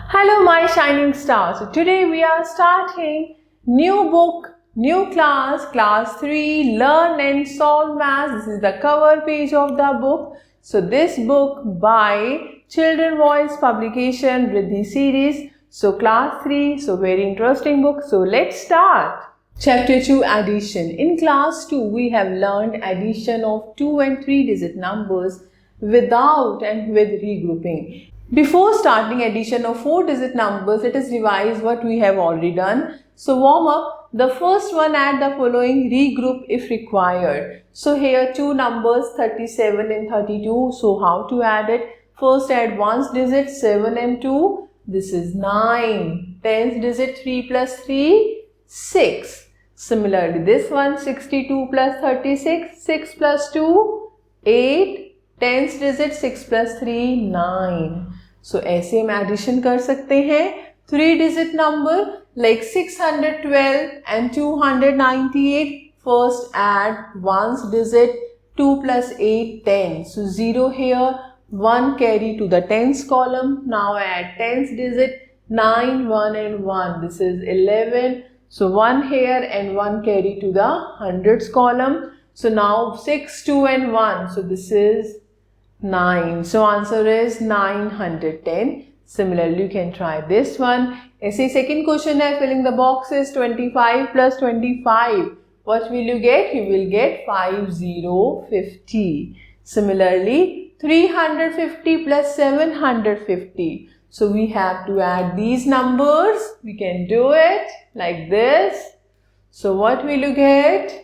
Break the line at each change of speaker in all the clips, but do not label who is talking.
Hello my shining stars. So today we are starting new book, new class 3, Learn and Solve Maths. This is the cover page of the book. So this book by Children Voice Publication Riddhi series. So class 3, so very interesting book. So let's start. Chapter 2 Addition. In class 2 we have learned addition of 2 and 3 digit numbers without and with regrouping. Before starting addition of 4-digit numbers, let us revise what we have already done. So warm up. The first one, add the following, regroup if required. So here two numbers 37 and 32. So how to add it? First add ones digit 7 and 2. This is 9. Tens digit 3 plus 3, 6. Similarly this one 62 plus 36, 6 plus 2, 8. Tens digit 6 plus 3, 9. So ऐसे हम addition कर सकते हैं 3 digit number like 612 and 298. First add ones digit 2 plus 8, 10. So 0 here, 1 carry to the tens column. Now add tens digit 9, 1 and 1. This is 11. So 1 here and 1 carry to the hundreds column. So now 6, 2 and 1. So this is 9. So answer is 910. Similarly, you can try this one. ऐसे second question है, filling the boxes 25 plus 25. What will you get? You will get 50. Similarly, 350 plus 750. So we have to add these numbers. We can do it like this. So what will you get?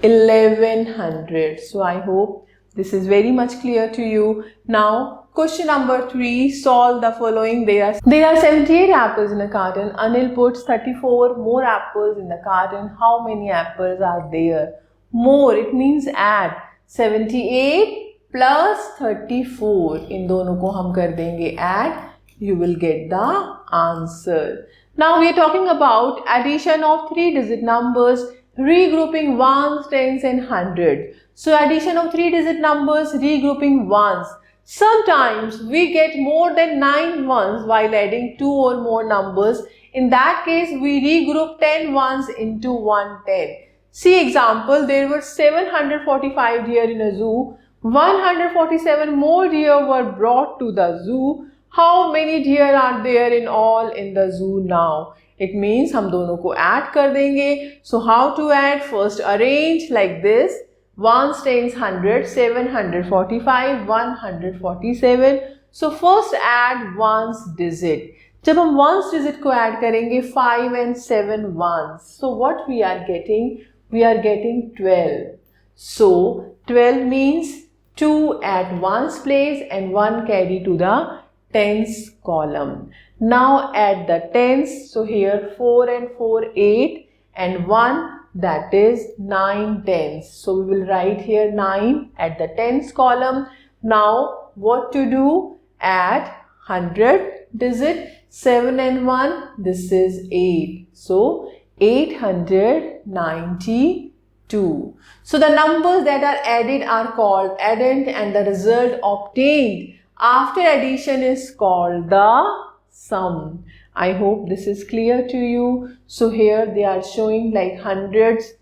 1100. So I hope this is very much clear to you. Now question number 3, solve the following. There are 78 apples in a carton. Anil puts 34 more apples in the carton. How many apples are there? More, it means add 78 plus 34. इन दोनों को हम कर देंगे add. You will get the answer. Now we are talking about addition of 3 digit numbers, regrouping ones, tens and hundreds. So addition of 3 digit numbers, regrouping ones. Sometimes we get more than 9 ones while adding 2 or more numbers. In that case, we regroup 10 ones into 110. See example, there were 745 deer in a zoo. 147 more deer were brought to the zoo. How many deer are there in all in the zoo now? It means हम दोनों को add कर देंगे. So how to add? First arrange like this. Ones, tens, hundreds, 745, 147. So first add ones digit. जब हम ones digit को add करेंगे 5 and 7 ones. So what we are getting? We are getting 12. So 12 means 2 at ones place and 1 carry to the tens column. Now add the tens. So here 4 and 4, 8 and 1, that is 9 tens. So we will write here 9 at the tens column. Now what to do? Add 100 digit 7 and 1. This is 8. So 892. So the numbers that are added are called addend and the result obtained after addition is called the sum. I hope this is clear to you. So here they are showing like hundreds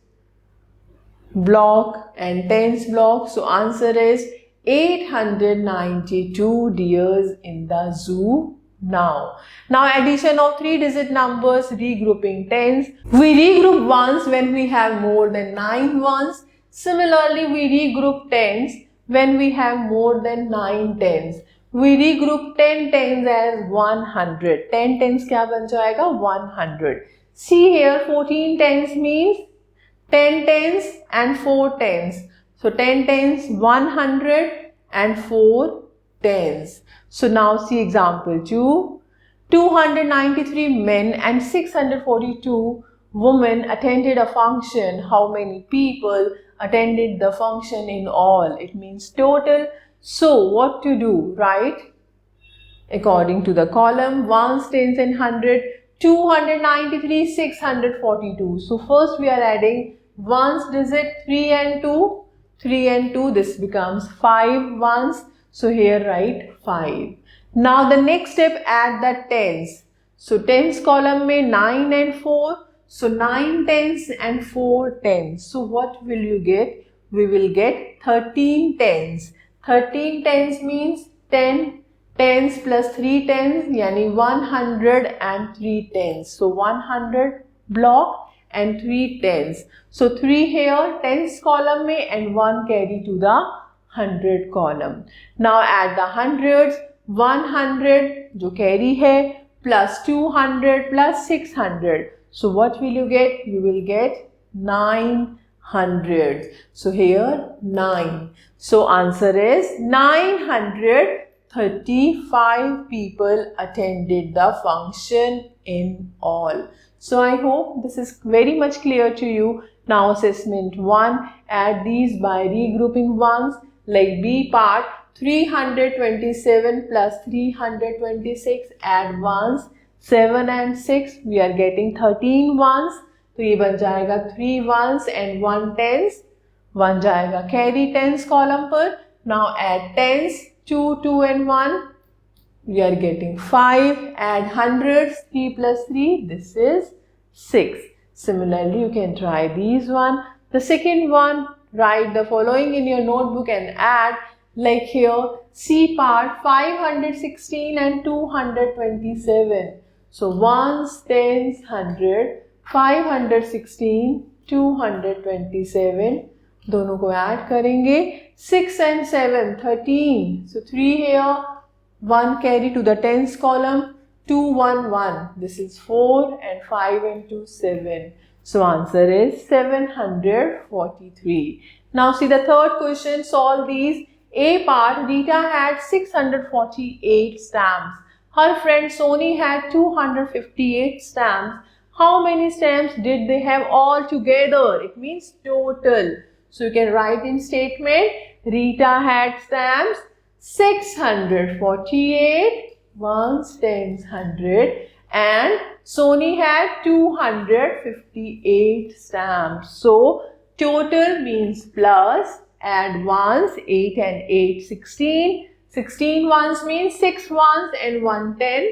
block and tens block. So answer is 892 deers in the zoo now. Now addition of 3 digit numbers, regrouping tens. We regroup ones when we have more than 9 ones. Similarly, we regroup tens when we have more than 9 tens. We regroup 10 tens as 100. 10 tens क्या बन जाएगा? 100. See here 14 tens means 10 tens and 4 tens. So 10 tens 100 and 4 tens. So now see example 2. 293 men and 642 women attended a function. How many people attended the function in all? It means total. So what to do, right? According to the column, ones, tens and 100, 293, 642. So first we are adding ones digit 3 and 2. 3 and 2, this becomes 5 ones. So here write 5. Now the next step, add the tens. So tens column में 9 and 4. So 9 tens and 4 tens. So what will you get? We will get 13 tens. 13 tens means 10 tens plus 3 tens, yani 103 tens. So 100 block and 3 tens. So 3 here, tens column में and 1 carry to the 100 column. Now add the hundreds. 100 जो carry है plus 200 plus 600. So what will you get? You will get 900. So here 9. So answer is 935 people attended the function in all. So I hope this is very much clear to you. Now assessment 1. Add these by regrouping ones, like B part. 327 plus 326, add ones, 7 and 6, we are getting 13 ones. तो ये बन जाएगा 3 ones and 1 tens. 1 जाएगा carry tens column पर. Now add tens, 2, 2 and 1. We are getting 5. Add hundreds, 3 plus 3. This is 6. Similarly, you can try these one. The second one, write the following in your notebook and add. Like here, C part 516 and 227. So ones, tens, 100, 516, 227. दोनों को add करेंगे. 6 and 7, 13. So 3 here, 1 carry to the tens column. 2, 1, 1. This is 4 and 5 and 2, 7. So answer is 743. Now see the third question. Solve these. A part, Rita had 648 stamps. Her friend Sony had 258 stamps. How many stamps did they have all together? It means total. So you can write in statement, Rita had stamps 648, ones, tens, 100, and Sony had 258 stamps. So total means plus. Add ones, 8 and 8, 16. 16 ones means 6 ones and 1 10.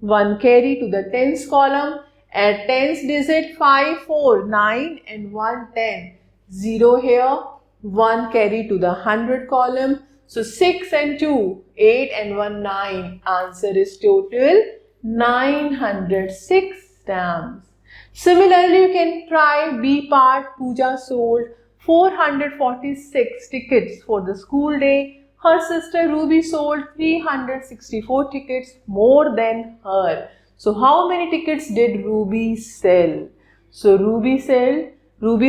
1 carry to the tens column. Add tens digit 5, 4, 9 and 1 10. 0 here. 1 carry to the 100 column. So 6 and 2, 8 and 1 9. Answer is total 906 stamps. Similarly, you can try B part. Pooja sold 446 tickets for the school day. Her sister Ruby sold 364 tickets more than her. So how many tickets did Ruby sell? So Ruby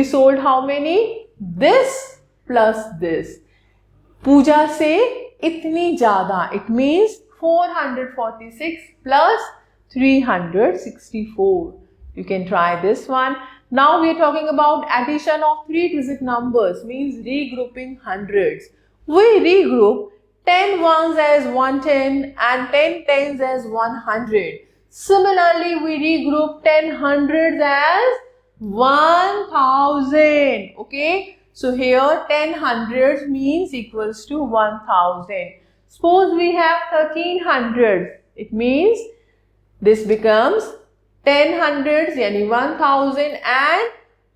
sold how many? This plus this. Pooja से इतनी ज़्यादा. It means 446 plus 364. You can try this one. Now we are talking about addition of 3-digit numbers, means regrouping hundreds. We regroup 10 ones as 110 and 10 tens as 100. Similarly, we regroup 10 hundreds as 1000. Okay. So here 10 hundreds means equals to 1000. Suppose we have 13 hundreds. It means this becomes 10 hundreds, yani 1000 and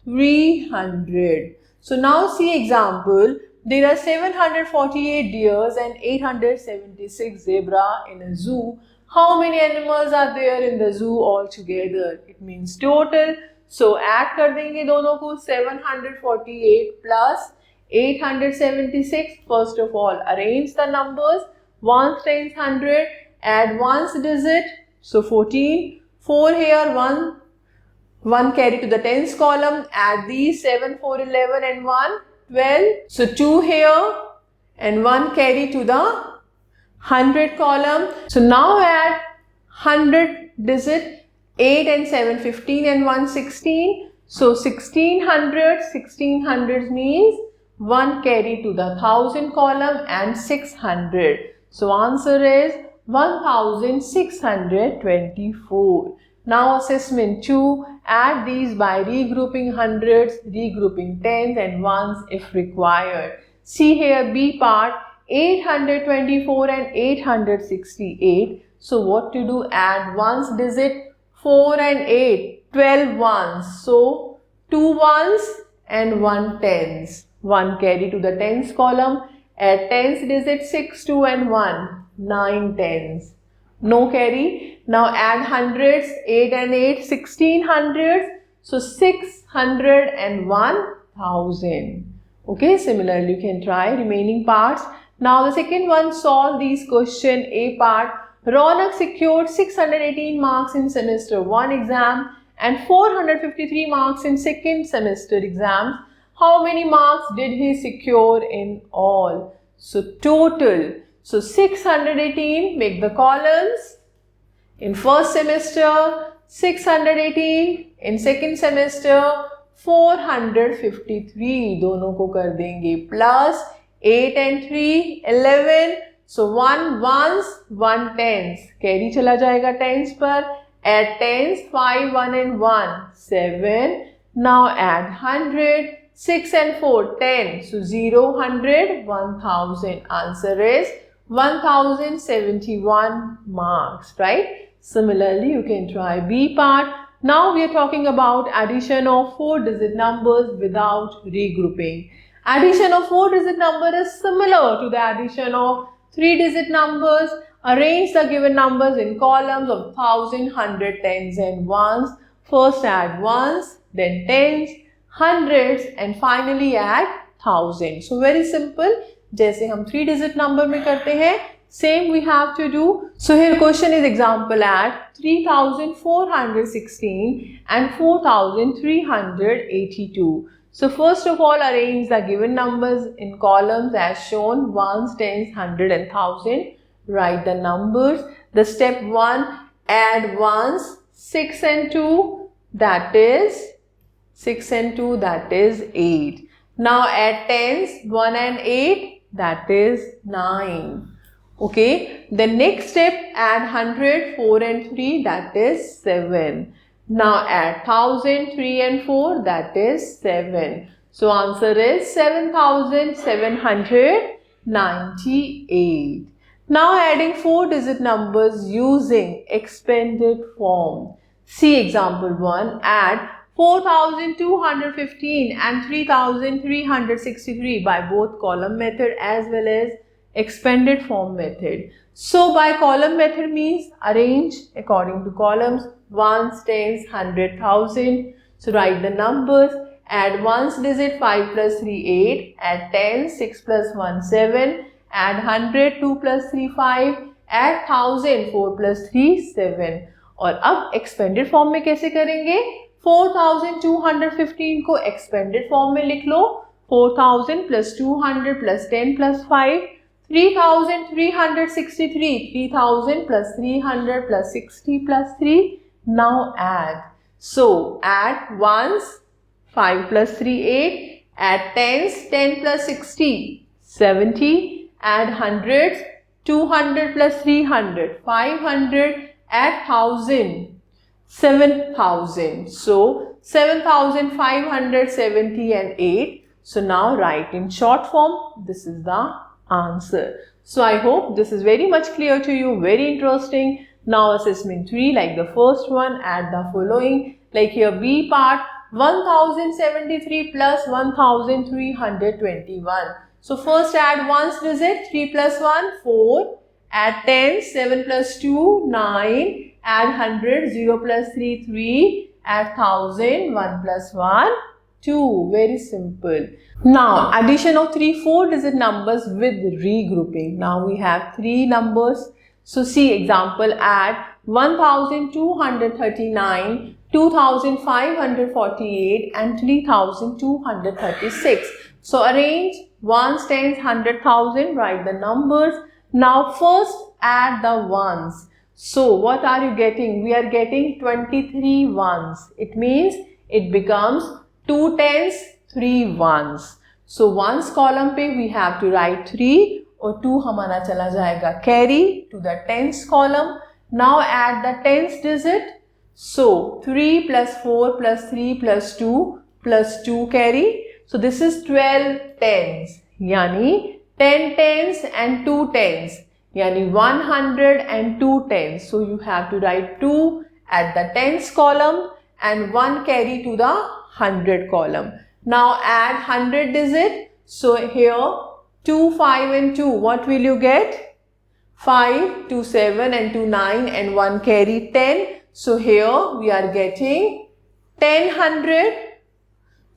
300. So now see example. There are 748 deers and 876 zebra in a zoo. How many animals are there in the zoo altogether? It means total. So add कर देंगे दोनों को. 748 plus 876. First of all, arrange the numbers. 1 times 100. Add ones digit. So 14. 4 here, 1 carry to the tens column. Add these 7, 4, 11 and 1, 12. So 2 here and 1 carry to the 100 column. So now add 100 digit, 8 and 7, 15 and 1, 16. So 1600 means 1 carry to the 1000 column and 600. So answer is 1624. Now assessment 2, add these by regrouping hundreds, regrouping tens and ones if required. See here B part, 824 and 868. So what to do? Add ones digit 4 and 8, 12 ones. So 2 ones and 1 tens. 1 carry to the tens column. Add tens digit 6, 2 and 1, 9 tens. No carry. Now add hundreds, 8 and 8, 16 hundreds. So 600 and 1000. Okay, similarly you can try remaining parts. Now the second one, solve these question. A part, Ronak secured 618 marks in semester 1 exam and 453 marks in second semester exams. How many marks did he secure in all? So total. So 618, make the columns. In first semester, 618. In second semester, 453. दोनों को कर देंगे plus 8 and 3, 11. So 1 ones, 1 tens. Carry चला जाएगा tens पर. Add tens, 5, 1 and 1, 7. Now add 100, 6 and 4, 10. So 0, 100, 1000. Answer is 1071 marks, right? Similarly, you can try B part. Now we are talking about addition of 4-digit numbers without regrouping. Addition of 4-digit number is similar to the addition of 3-digit numbers. Arrange the given numbers in columns of 1000, 100, tens and ones. First add ones, then tens, hundreds and finally add 1000. So very simple. जैसे हम 3-digit number में करते हैं, same we have to do. So here question is example at 3416 and 4382. So first of all, arrange the given numbers in columns as shown, ones, tens, 100 and 1000. Write the numbers. The step 1, add ones, 6 and 2, that is 8. Now add tens, 1 and 8, that is 9. Okay, the next step, add 100, 4 and 3, that is 7. Now add 1000, 3 and 4, that is 7. So answer is 7798. Now adding 4-digit numbers using expanded form. See example 1, add 4215 and 3363 by both column method as well as expanded form method. So by column method means arrange according to columns, ones, tens, 100, 1000. So write the numbers, add ones digit 5 plus 3 8, add 10 6 plus 1 7, add 100 2 plus 3 5, add 1000 4 plus 3 7. और अब expanded form में कैसे करेंगे? 4215 को expanded form में लिख लो. 4000 plus 200 plus 10 plus 5, 3363, 3000 plus 300 plus 60 plus 3. Now add. So add ones, 5 plus 3 8, add tens, 10 plus 60, 70, add hundreds, 200 plus 300, 500, add 1000, 7000. So 7570 and 8. So now write in short form. This is the answer. So I hope this is very much clear to you, very interesting. Now assessment 3, like the first one, add the following. Like here B part, 1073 plus 1321. So first add ones digit, 3 plus 1, 4. Add 10, 7 plus 2, 9. Add 100, 0 plus 3, 3. Add 1000, 1 plus 1, 2. Very simple. Now addition of 4-digit numbers with regrouping. Now we have 3 numbers. So see example, add 1239, 2548 and 3236. So arrange ones, tens, 100,000, write the numbers. Now first add the ones. So what are you getting? We are getting 23 ones. It means it becomes 2 tens, 3 ones. So ones column पे we have to write 3 और 2 हमारा चला जाएगा carry to the tens column. Now add the tens digit. So 3 plus 4 plus 3 plus 2 plus 2 carry. So this is 12 tens. यानी 10 tens and 2 tens, yani 100 and 2 tens. So you have to write 2 at the tens column and 1 carry to the 100 column. Now add 100 digit. So here 2, 5 and 2, what will you get? 5, 2, 7 and 2, 9 and 1 carry 10. So here we are getting 1000.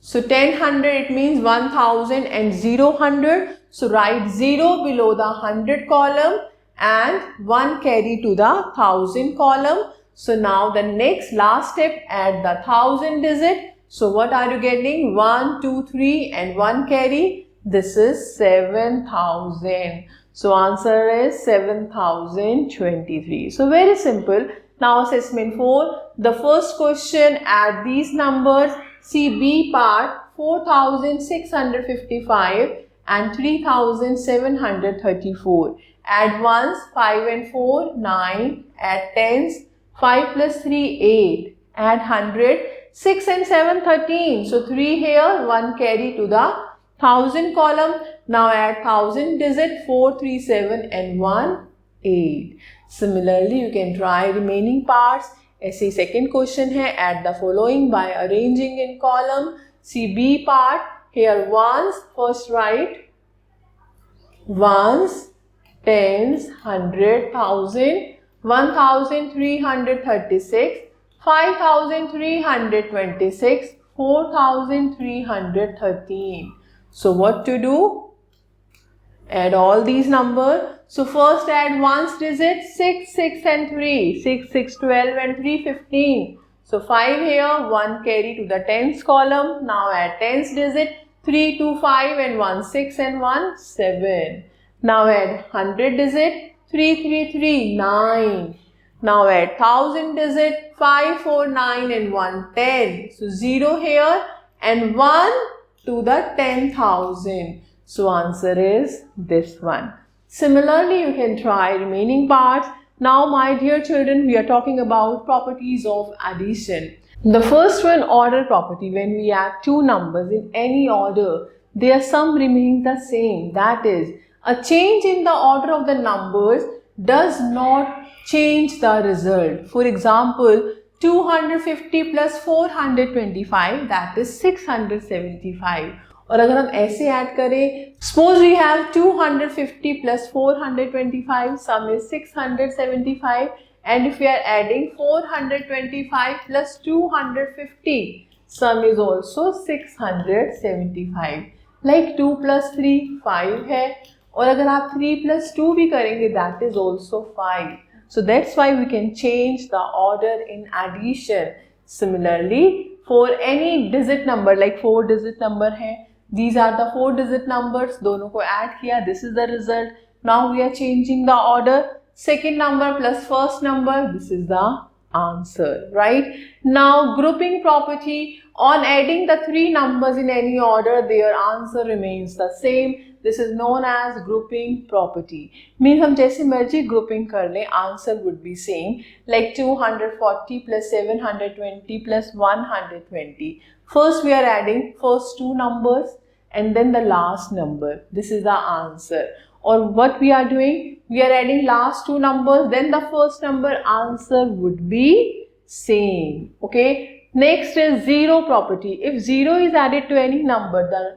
So 1000, it means 1000 and 000. So write 0 below the 100 column and 1 carry to the 1000 column. So now the next last step, add the 1000 digit. So what are you getting? 1, 2, 3 and 1 carry. This is 7000. So answer is 7023. So very simple. Now assessment 4. The first question, add these numbers. See B part, 4655 and 3734. Add ones, 5 and 4, 9. Add tens, 5 plus 3, 8. Add 100, 6 and 7, 13. So 3 here, 1 carry to the 1000 column. Now add 1000 digit, 4, 3, 7 and 1, 8. Similarly, you can try remaining parts. ऐसे second question है, add the following by arranging in column. See B part, here ones, first write ones, tens, 100, 1000, 1336, 5326, 4313. So what to do? Add all these numbers. So first add ones digit, 6, 6 and 3, 6, 6, 12 and 3, 15. So 5 here, 1 carry to the tens column. Now add tens digit, 3, 2, 5 and 1, 6 and 1, 7. Now add 100 digit, 3, 3, 3, 9. Now add 1000 digit, 5, 4, 9 and 1, 10. So 0 here and 1 to the 10,000. So answer is this one. Similarly, you can try remaining parts. Now my dear children, we are talking about properties of addition. The first one, order property. When we add two numbers in any order, their sum remains the same. That is, a change in the order of the numbers does not change the result. For example, 250 plus 425, that is 675. और अगर हम ऐसे add करें, suppose we have 250 plus 425, sum is 675, and if we are adding 425 plus 250, sum is also 675. Like 2 plus 3, 5 है, और अगर आप 3 plus 2 भी करेंगे, that is also 5. So that's why we can change the order in addition. Similarly, for any digit number, like 4 digit number है, these are the 4 digit numbers, दोनों को add किया, this is the result. Now we are changing the order. Second number plus first number, this is the answer, right? Now grouping property, on adding the 3 numbers in any order, their answer remains the same. This is known as grouping property. Means हम जैसे मर्जी grouping कर लें, answer would be same. Like 240 plus 720 plus 120. First we are adding first 2 numbers and then the last number. This is the answer. Or what we are doing? We are adding last 2 numbers, then the first number, answer would be same. Okay. Next is zero property. If 0 is added to any number, the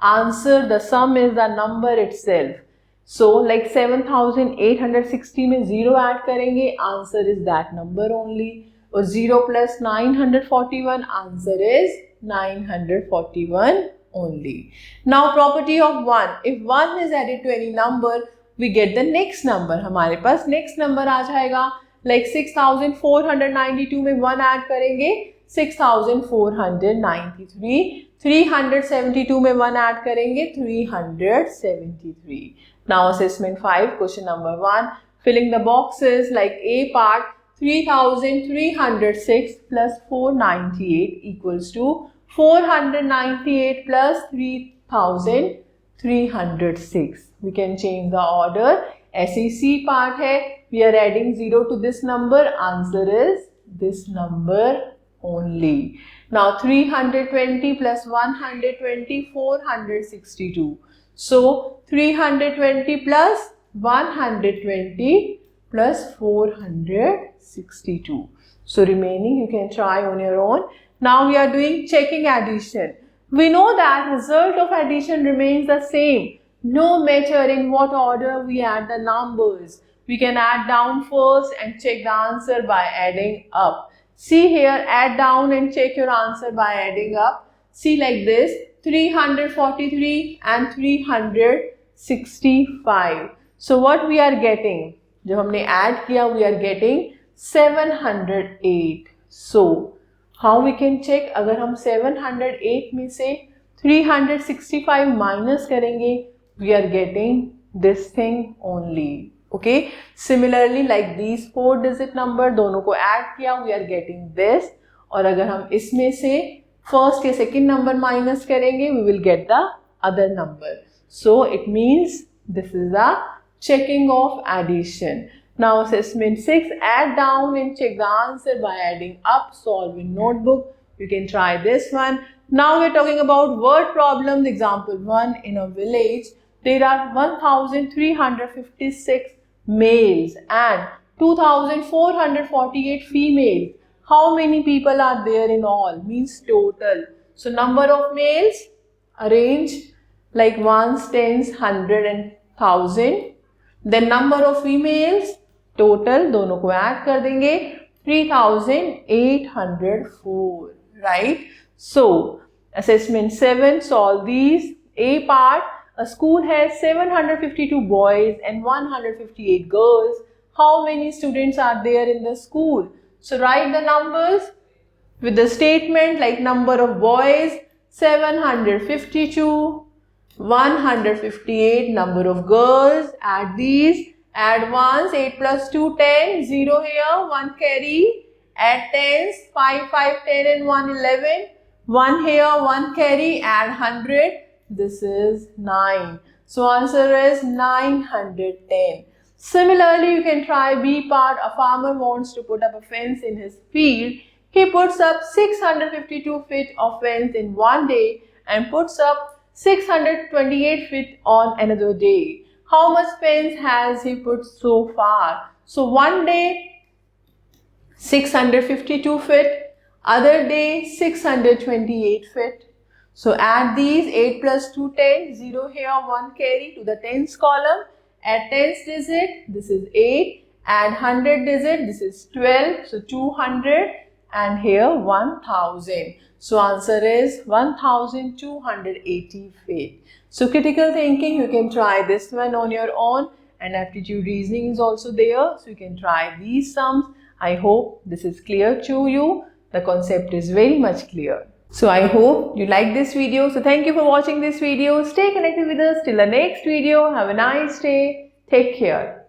answer, the sum is the number itself. So like 7860 में 0 add करेंगे, answer is that number only. Or 0 plus 941, answer is 941 only. Now property of 1. If 1 is added to any number, we get the next number. हमारे पास next number आ जाएगा. Like 6492 में 1 add करेंगे, 6493. 372 में 1 add करेंगे, 373. Now assessment 5, question number 1. Filling the boxes, like A part, 3306 plus 498 equals to 498 plus 3306. We can change the order. SEC part है, we are adding 0 to this number, answer is this number only. Now 320 plus 120, 462. So 320 plus 120 plus 462. So remaining you can try on your own. Now we are doing checking addition. We know that result of addition remains the same, no matter in what order we add the numbers. We can add down first and check the answer by adding up. See here, add down and check your answer by adding up. See like this, 343 and 365. So what we are getting? जब हमने add किया, we are getting 708. So how we can check? अगर हम 708 में से 365 minus करेंगे, we are getting this thing only. Okay. Similarly, like these 4-digit number, दोनों को add किया, we are getting this. और अगर हम इसमें से first या second number minus करेंगे, we will get the other number. So it means this is the checking of addition. Now assessment 6, add down and check the answer by adding up. Solve in notebook. You can try this one. Now we are talking about word problems. Example 1, in a village there are 1356 males and 2448 females. How many people are there in all? Means total. So number of males arrange like ones, tens, hundred and thousand. Then number of females total दोनों को add कर देंगे 3804, right? So assessment 7, solve these. A part, a school has 752 boys and 158 girls. How many students are there in the school? So write the numbers with the statement like number of boys 752, 158, number of girls, add these. Add ones, 8 plus 2, 10, 0 here, 1 carry, add tens, 5, 5, 10 and 1, 11, 1 here, 1 carry, add 100, this is 9. So answer is 910. Similarly, you can try B part. A farmer wants to put up a fence in his field. He puts up 652 feet of fence in one day and puts up 628 feet on another day. How much fence has he put so far? So one day 652 feet, other day 628 feet. So add these, 8 plus 2, 10, 0 here, 1 carry to the tens column. Add tens digit, this is 8. Add 100 digit, this is 12. So 200 and here 1000. So answer is 1280 feet. So critical thinking, you can try this one on your own, and aptitude reasoning is also there. So you can try these sums. I hope this is clear to you. The concept is very much clear. So I hope you like this video. So thank you for watching this video. Stay connected with us till the next video. Have a nice day. Take care.